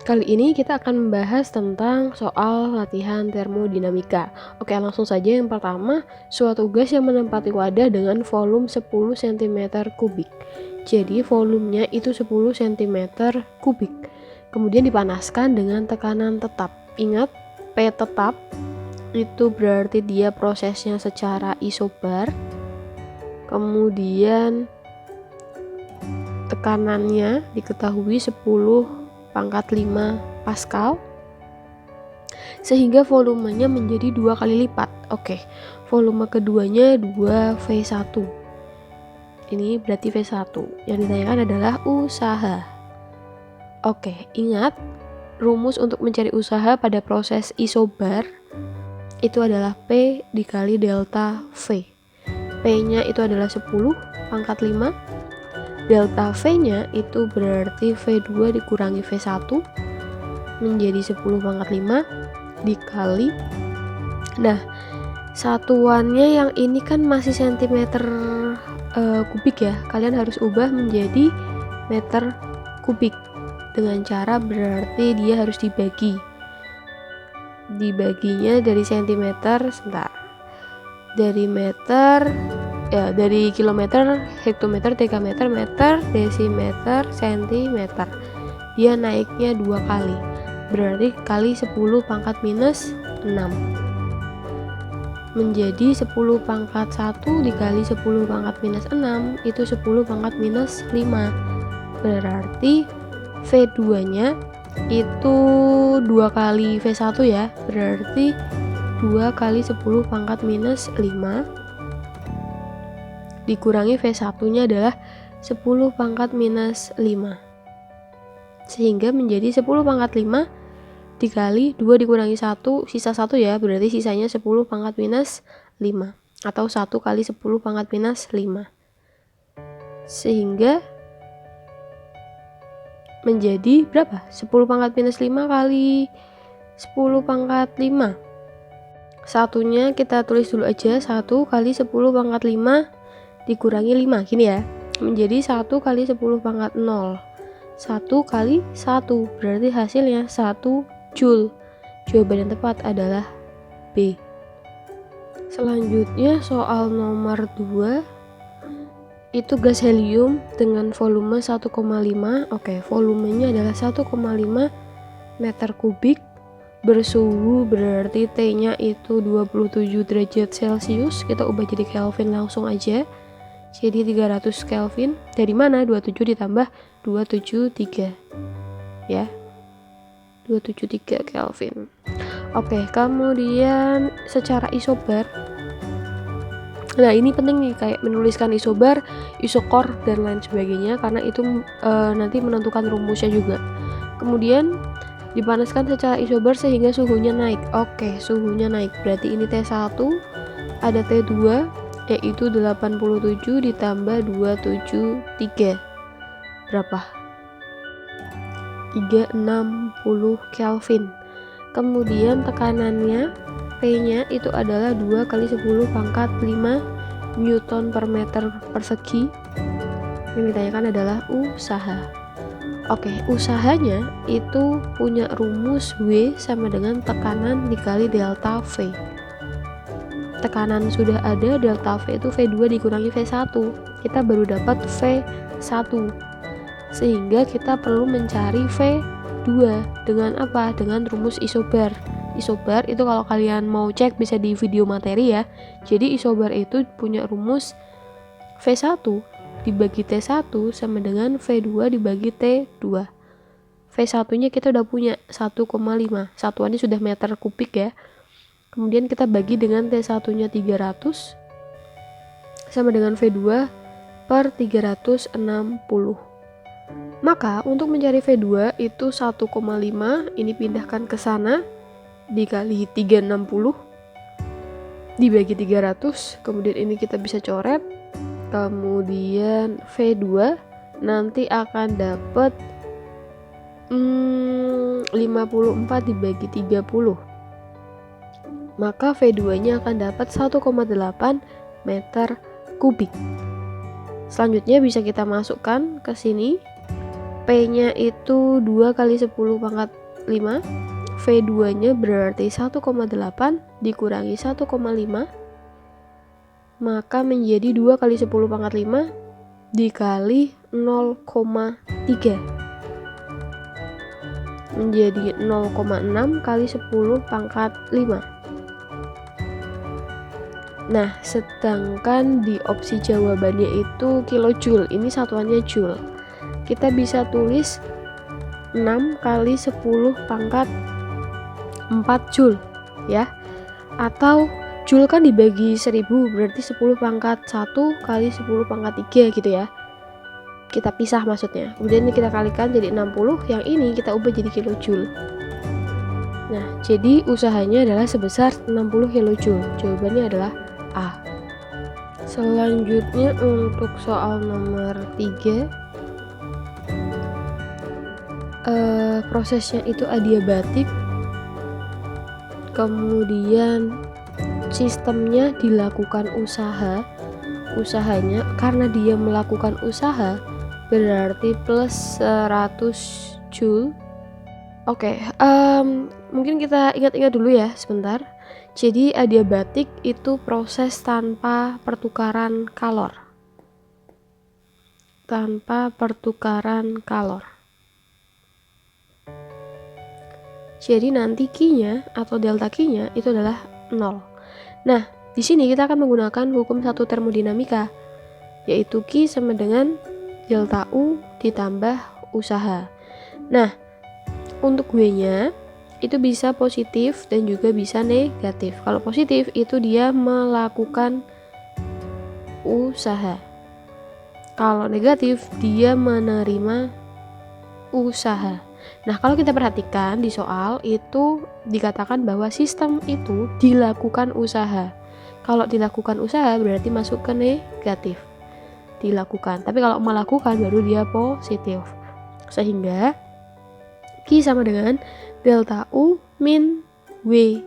Kali ini kita akan membahas tentang soal latihan termodinamika. Oke, langsung saja yang pertama, suatu gas yang menempati wadah dengan volume 10 cm kubik. Jadi volumenya itu 10 cm kubik. Kemudian dipanaskan dengan tekanan tetap. Ingat, P tetap itu berarti dia prosesnya secara isobar. Kemudian tekanannya diketahui 10⁵ Pascal, sehingga volumenya menjadi 2 kali lipat. Oke, volume keduanya 2V1. Ini berarti V1. Yang ditanyakan adalah usaha. Oke, ingat rumus untuk mencari usaha pada proses isobar itu adalah P dikali delta V. P-nya itu adalah 10⁵. Delta V-nya itu berarti V2 dikurangi V1 menjadi 10⁵ dikali. Nah, satuannya yang ini kan masih cm kubik ya. Kalian harus ubah menjadi meter kubik dengan cara berarti dia harus dibagi. Dibaginya dari cm, sebentar. Dari meter ya, dari kilometer, hektometer, dekameter, meter, desimeter, sentimeter. Dia naiknya 2 kali. Berarti kali 10⁻⁻6 menjadi 10⁻1 dikali 10⁻⁻6 itu 10⁻⁻5. Berarti V2-nya itu 2 kali V1 ya. Berarti 2 kali 10⁻⁻5 dikurangi V1-nya adalah 10⁻⁻5. Sehingga menjadi 10⁻5 dikali 2 dikurangi 1, sisa 1 ya, berarti sisanya 10⁻⁻5 atau 1 kali 10⁻⁻5. Sehingga menjadi berapa? 10⁻⁻5 kali 10⁻5. Satunya kita tulis dulu aja, 1 kali 10⁻5 dikurangi 5, gini ya, menjadi 1 kali 10⁻0. 1 kali 1 berarti hasilnya 1 Joule. Jawaban yang tepat adalah B. Selanjutnya soal nomor 2, itu gas helium dengan volume 1,5. Oke, volumenya adalah 1,5 meter kubik. Bersuhu berarti T-nya itu 27 derajat Celcius. Kita ubah jadi Kelvin langsung aja. Jadi 300 Kelvin. Dari mana? 27 ditambah 273. Ya. 273 Kelvin. Oke, kemudian secara isobar. Nah, ini penting nih, kayak menuliskan isobar, isokor dan lain sebagainya, karena itu nanti menentukan rumusnya juga. Kemudian dipanaskan secara isobar sehingga suhunya naik. Oke, suhunya naik. Berarti ini T1, ada T2 yaitu 87 ditambah 273. Berapa? 360 Kelvin. Kemudian tekanannya P-nya itu adalah 2 kali 10⁵5 Newton per meter persegi. Yang ditanyakan adalah usaha. Oke, usahanya itu punya rumus W sama dengan tekanan dikali delta V. Tekanan sudah ada, delta V itu V2 dikurangi V1. Kita baru dapat V1. Sehingga kita perlu mencari V2 dengan apa? Dengan rumus isobar. Isobar itu kalau kalian mau cek bisa di video materi ya. Jadi isobar itu punya rumus V1 dibagi T1 sama dengan V2 dibagi T2. V1-nya kita udah punya 1,5. Satuannya sudah meter kubik ya. Kemudian kita bagi dengan T1-nya 300 sama dengan V2 per 360. Maka untuk mencari V2 itu 1,5 ini pindahkan ke sana dikali 360 dibagi 300. Kemudian ini kita bisa coret. Kemudian V2 nanti akan dapat 54 dibagi 30. Maka V2-nya akan dapat 1,8 meter kubik. Selanjutnya bisa kita masukkan ke sini. P-nya itu 2 kali 10 pangkat 5, V2-nya berarti 1,8 dikurangi 1,5, maka menjadi 2 kali 10 pangkat 5 dikali 0,3, menjadi 0,6 kali 10 pangkat 5. Nah, sedangkan di opsi jawabannya itu kilojoule, ini satuannya joule. Kita bisa tulis 6 kali 10 pangkat 4 joule ya. Atau joule kan dibagi 1000 berarti 10 pangkat 1 kali 10 pangkat 3 gitu ya. Kita pisah maksudnya. Kemudian ini kita kalikan jadi 60, yang ini kita ubah jadi kilojoule. Nah, jadi usahanya adalah sebesar 60 kilojoule. Jawabannya adalah A. Selanjutnya untuk soal nomor 3, prosesnya itu adiabatik, kemudian sistemnya dilakukan usahanya karena dia melakukan usaha berarti plus 100 joule. Oke, mungkin kita ingat-ingat dulu ya sebentar. Jadi adiabatik itu proses tanpa pertukaran kalor. Jadi nanti Q-nya atau delta Q-nya itu adalah 0. Nah, di sini kita akan menggunakan hukum satu termodinamika, yaitu Q sama dengan delta U ditambah usaha. Nah, untuk W-nya itu bisa positif dan juga bisa negatif. Kalau positif itu dia melakukan usaha. Kalau negatif dia menerima usaha. Nah, kalau kita perhatikan di soal itu dikatakan bahwa sistem itu dilakukan usaha. Kalau dilakukan usaha berarti masuk ke negatif. Dilakukan. Tapi kalau melakukan baru dia positif. Sehingga Q sama dengan delta U min W.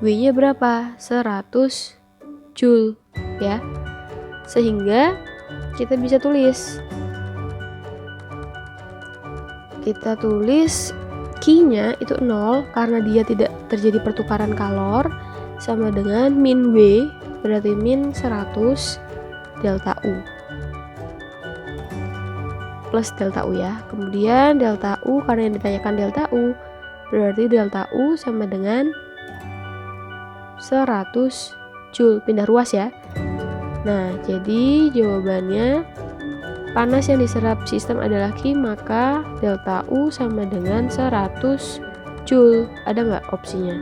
W-nya berapa? 100 joule ya. Sehingga kita bisa tulis Q-nya itu 0 karena dia tidak terjadi pertukaran kalor, sama dengan min W berarti min 100 delta U plus delta U ya. Kemudian delta U karena yang ditanyakan delta U berarti delta U sama dengan 100 joule, pindah ruas ya. Nah, jadi jawabannya panas yang diserap sistem adalah Q, maka delta U sama dengan 100 joule. Ada nggak opsinya?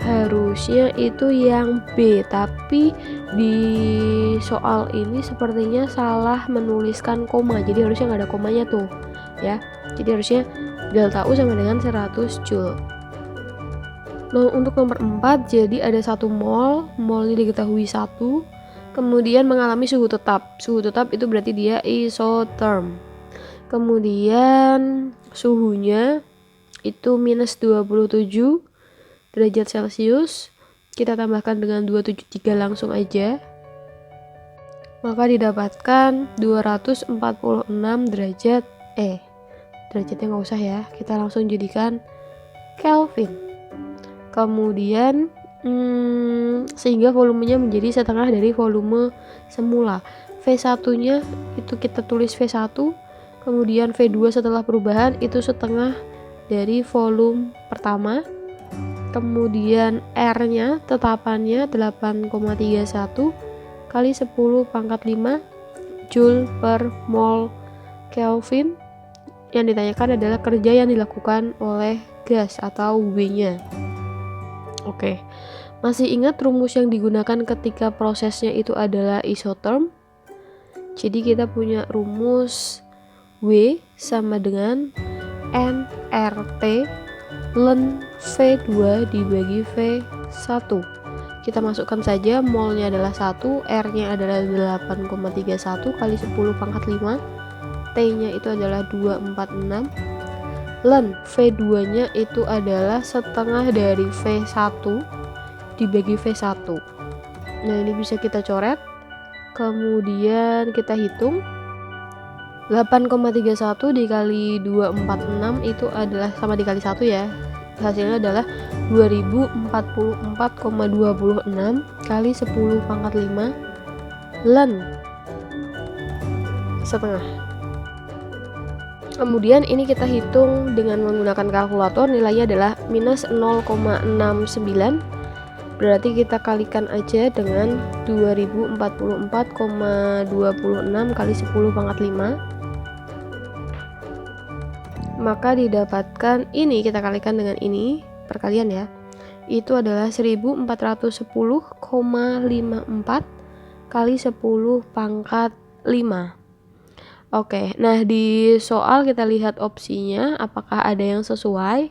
Harusnya itu yang B, tapi di soal ini sepertinya salah menuliskan koma, jadi harusnya nggak ada komanya tuh ya. Jadi harusnya delta U sama dengan 100 joule. Nah, untuk nomor 4, jadi ada 1 mol ini diketahui 1, kemudian mengalami suhu tetap. Suhu tetap itu berarti dia isotherm. Kemudian suhunya itu minus 27 derajat Celcius, kita tambahkan dengan 273 langsung aja, maka didapatkan 246 derajat. Derajatnya nggak usah ya, kita langsung jadikan Kelvin. Kemudian sehingga volumenya menjadi setengah dari volume semula. V1 nya itu kita tulis V1, kemudian V2 setelah perubahan itu setengah dari volume pertama. Kemudian R-nya tetapannya 8,31 kali 10 pangkat 5 Joule per mol Kelvin. Yang ditanyakan adalah kerja yang dilakukan oleh gas atau W-nya. Oke, masih ingat rumus yang digunakan ketika prosesnya itu adalah isotherm? Jadi kita punya rumus W sama dengan nRT ln V2 dibagi V1. Kita masukkan saja, molnya adalah 1, R-nya adalah 8,31 kali 10 pangkat 5, T-nya itu adalah 246, ln V2-nya itu adalah setengah dari V1 dibagi V1. Nah, ini bisa kita coret. Kemudian kita hitung 8,31 dikali 246 itu adalah sama dikali 1 ya. Hasilnya adalah 2044,26 kali 10 pangkat 5 ln setengah. Kemudian ini kita hitung dengan menggunakan kalkulator, nilainya adalah minus 0,69. Berarti kita kalikan aja dengan 2044,26 kali 10 pangkat 5. Maka didapatkan ini, kita kalikan dengan ini, perkalian ya. Itu adalah 1410,54 kali 10 pangkat 5. Oke, nah di soal kita lihat opsinya apakah ada yang sesuai.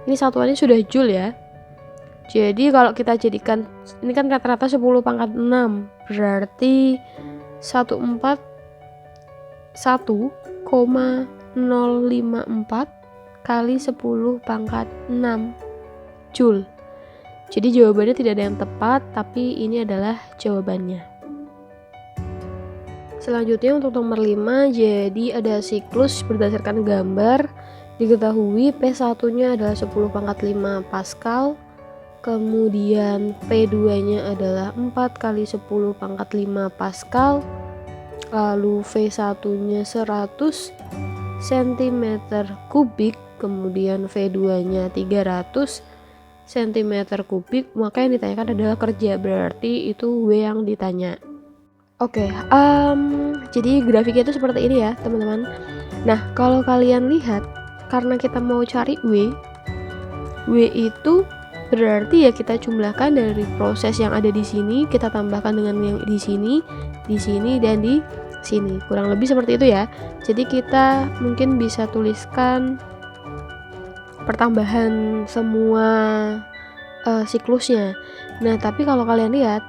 Ini satuannya sudah joule ya. Jadi kalau kita jadikan, ini kan rata-rata 10 pangkat 6, berarti 141,054 kali 10 pangkat 6 joule. Jadi jawabannya tidak ada yang tepat, tapi ini adalah jawabannya. Selanjutnya untuk nomor 5, jadi ada siklus berdasarkan gambar. Diketahui P1-nya adalah 10 pangkat 5 Pascal. Kemudian P2-nya adalah 4 kali 10 pangkat 5 Pascal. Lalu V1-nya 100 cm kubik, kemudian V2-nya 300 cm kubik. Maka yang ditanyakan adalah kerja, berarti itu W yang ditanya. Oke, jadi grafiknya itu seperti ini ya teman-teman. Nah, kalau kalian lihat, karena kita mau cari W itu berarti ya kita jumlahkan dari proses yang ada di sini, kita tambahkan dengan yang di sini, dan di sini. Kurang lebih seperti itu ya. Jadi kita mungkin bisa tuliskan pertambahan semua siklusnya. Nah, tapi kalau kalian lihat,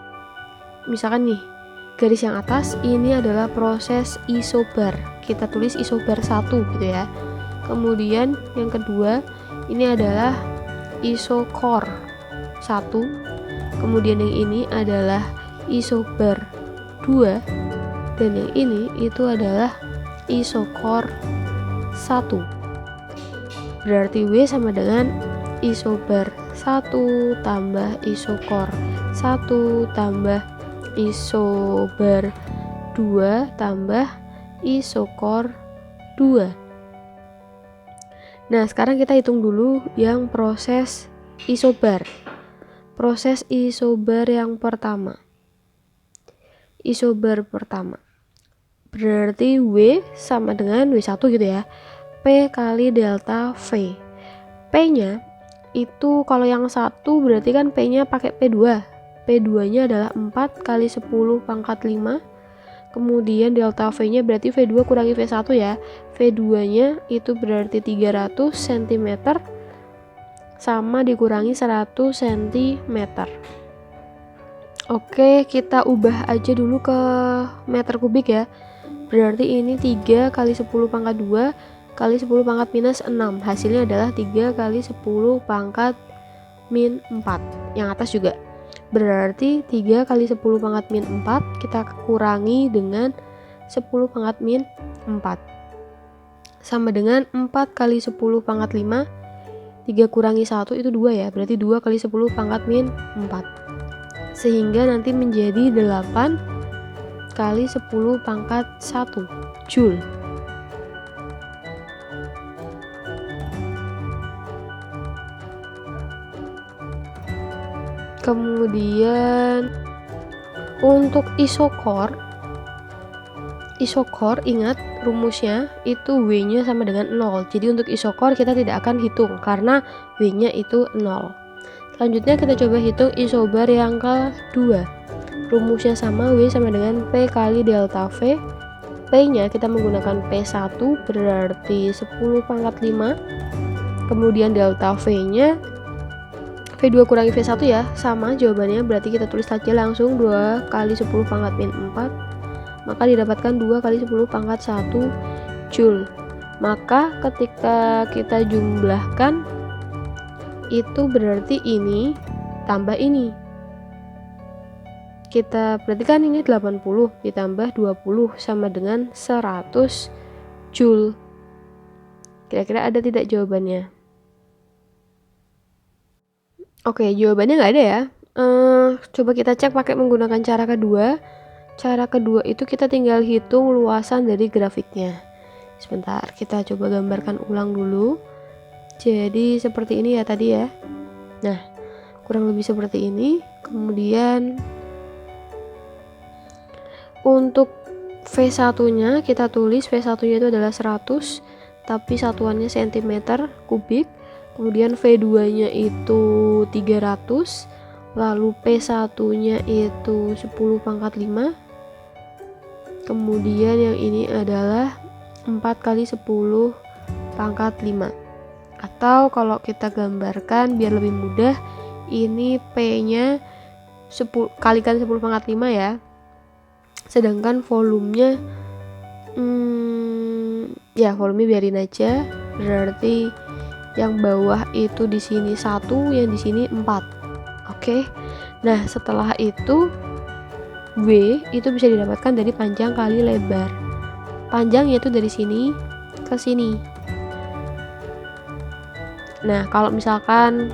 misalkan nih, garis yang atas ini adalah proses isobar. Kita tulis isobar 1 gitu ya. Kemudian yang kedua ini adalah isokor 1. Kemudian yang ini adalah isobar 2. Dan yang ini itu adalah isokor 1. Berarti W sama dengan isobar 1 tambah isokor 1 tambah isobar 2 tambah isokor 2. Nah, sekarang kita hitung dulu yang proses isobar. Proses isobar yang pertama. Isobar pertama. Berarti W sama dengan W1 gitu ya. P kali delta V. P-nya itu kalau yang 1 berarti kan P-nya pakai P2. P2-nya adalah 4 kali 10 pangkat 5. Kemudian delta V-nya berarti V2 kurangi V1 ya. V2-nya itu berarti 300 cm sama dikurangi 100 cm. Oke, kita ubah aja dulu ke meter kubik ya. Berarti ini 3 kali 10 pangkat 2 kali 10 pangkat minus 6. Hasilnya adalah 3 kali 10 pangkat min 4. Yang atas juga. Berarti 3 kali 10 pangkat min 4 kita kurangi dengan 10 pangkat min 4 sama dengan 4 kali 10 pangkat 5. 3 kurangi 1 itu 2 ya, berarti 2 kali 10 pangkat min 4, sehingga nanti menjadi 8 kali 10 pangkat 1 joule. Kemudian untuk isokor ingat rumusnya itu W-nya sama dengan 0. Jadi untuk isokor kita tidak akan hitung karena W-nya itu 0. Selanjutnya kita coba hitung isobar yang kedua. Rumusnya sama, W sama dengan P kali delta V. P-nya kita menggunakan P1 berarti 10 pangkat 5. Kemudian delta V-nya V2 kurangi V1 ya, sama jawabannya, berarti kita tulis saja langsung 2 kali 10 pangkat min 4, maka didapatkan 2 kali 10 pangkat 1 joule. Maka ketika kita jumlahkan itu berarti ini tambah ini. kita perhatikan ini 80 ditambah 20 sama dengan 100 Joule. Kira-kira ada tidak jawabannya? Oke, jawabannya nggak ada ya. Coba kita cek pakai menggunakan cara kedua. Cara kedua itu kita tinggal hitung luasan dari grafiknya. Sebentar, kita coba gambarkan ulang dulu. Jadi seperti ini ya tadi ya. Nah, kurang lebih seperti ini. Kemudian untuk V1-nya kita tulis V1-nya itu adalah 100, tapi satuannya cm kubik. Kemudian V2-nya itu 300, lalu P1-nya itu 10 pangkat 5. Kemudian yang ini adalah 4 kali 10 pangkat 5. Atau kalau kita gambarkan biar lebih mudah, ini P-nya 10 kalikan 10 pangkat 5 ya. Sedangkan volumenya volumenya biarin aja. Berarti yang bawah itu di sini 1, yang di sini 4. Oke. Nah, setelah itu W itu bisa didapatkan dari panjang kali lebar. Panjang yaitu dari sini ke sini. Nah, kalau misalkan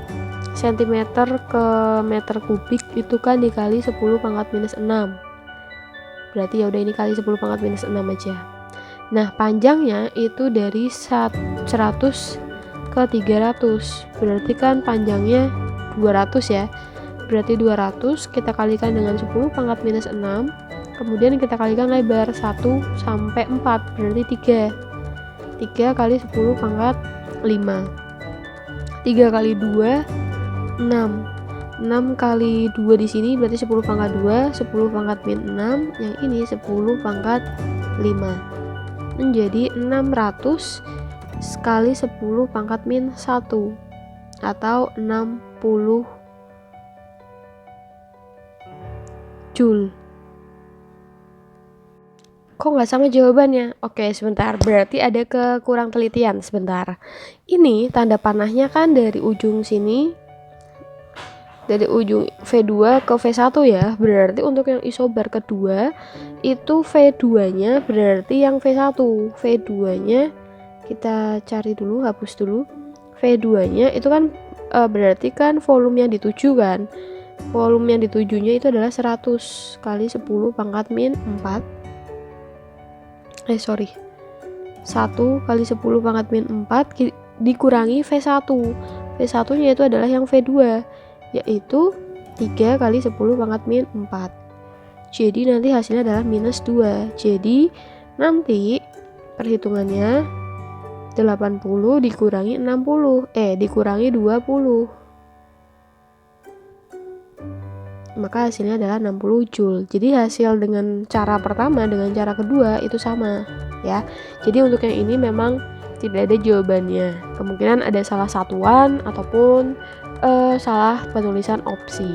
cm ke meter kubik itu kan dikali 10 pangkat minus 6. Berarti ya udah ini kali 10 pangkat minus 6 aja. Nah, panjangnya itu dari 100 ke 300. Berarti kan panjangnya 200 ya. Berarti 200 kita kalikan dengan 10 pangkat minus 6. Kemudian kita kalikan lebar 1 sampai 4. Berarti 3. 3 kali 10 pangkat 5. 3 kali 2 6. 6 kali 2 di sini berarti 10 pangkat 2, 10 pangkat min 6, yang ini 10 pangkat 5. Menjadi 600 sekali 10 pangkat min 1 atau 60 Joule. Kok nggak sama jawabannya? Oke, sebentar. Berarti ada kekurang telitian. Sebentar. Ini tanda panahnya kan dari ujung sini, dari ujung V2 ke V1 ya. Berarti untuk yang isobar kedua itu V2-nya berarti yang V1. V2-nya kita cari dulu, hapus dulu. V2-nya itu kan berarti kan volume yang dituju kan. Volume yang ditujunya itu adalah 100 kali 10 pangkat min 4. 1 kali 10 pangkat min 4 dikurangi V1. V1-nya itu adalah yang V2, yaitu 3 kali 10 pangkat min 4. Jadi nanti hasilnya adalah minus 2. Jadi nanti perhitungannya 80 dikurangi 60, dikurangi 20. Maka hasilnya adalah 60 Joule. Jadi hasil dengan cara pertama dengan cara kedua itu sama ya. Jadi untuk yang ini memang tidak ada jawabannya. Kemungkinan ada salah satuan ataupun salah penulisan opsi.